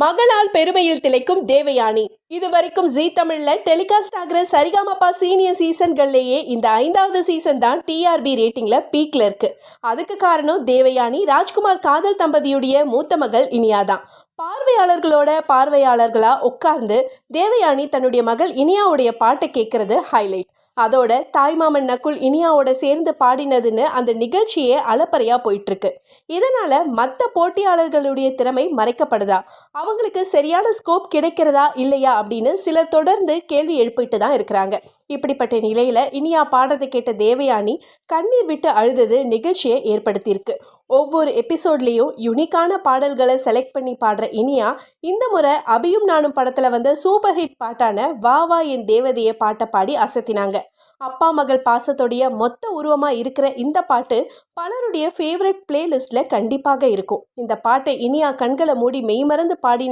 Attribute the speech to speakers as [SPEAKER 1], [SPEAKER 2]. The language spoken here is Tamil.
[SPEAKER 1] மகளால் பெருமையில் திளைக்கும் தேவயானி. இதுவரைக்கும் ஜீ தமிழ்ல டெலிகாஸ்ட் ஆகிற சரிகமபா சீனியர் சீசன்கள்லேயே இந்த 5வது சீசன் தான் டிஆர்பி ரேட்டிங்ல பீக்ல இருக்கு. அதுக்கு காரணம் தேவயானி ராஜ்குமார் காதல் தம்பதியுடைய மூத்த மகள் இனியா தான். பார்வையாளர்களோட பார்வையாளர்களா உட்கார்ந்து தேவயானி தன்னுடைய மகள் இனியாவுடைய பாட்டை கேட்கறது ஹைலைட். அதோட தாய்மாமன் நக்குல் இனியாவோட சேர்ந்து பாடினதுன்னு அந்த நிகழ்ச்சியே அலப்பறையா போயிட்டு இருக்கு. இதனால மற்ற போட்டியாளர்களுடைய திறமை மறைக்கப்படுதா, அவங்களுக்கு சரியான ஸ்கோப் கிடைக்கிறதா இல்லையா அப்படின்னு சிலர் தொடர்ந்து கேள்வி எழுப்பிட்டு தான் இருக்கிறாங்க. இப்படிப்பட்ட நிலையில இனியா பாடுறதை கேட்ட தேவயானி கண்ணீர் விட்டு அழுதது நிகழ்ச்சியை ஏற்படுத்தியிருக்கு. ஒவ்வொரு எபிசோட்லேயும் யுனிக்கான பாடல்களை செலக்ட் பண்ணி பாடுற இனியா இந்த முறை அபியும் நானும் படத்தில் வந்த சூப்பர் ஹிட் பாட்டான வா வா என் தேவதையை பாட்டை பாடி அசத்தினாங்க. அப்பா மகள் பாசத்துடைய மொத்த உருவமாக இருக்கிற இந்த பாட்டு பலருடைய ஃபேவரட் பிளேலிஸ்டில் கண்டிப்பாக இருக்கும். இந்த பாட்டை இனியா கண்களை மூடி மெய்மறந்து பாடி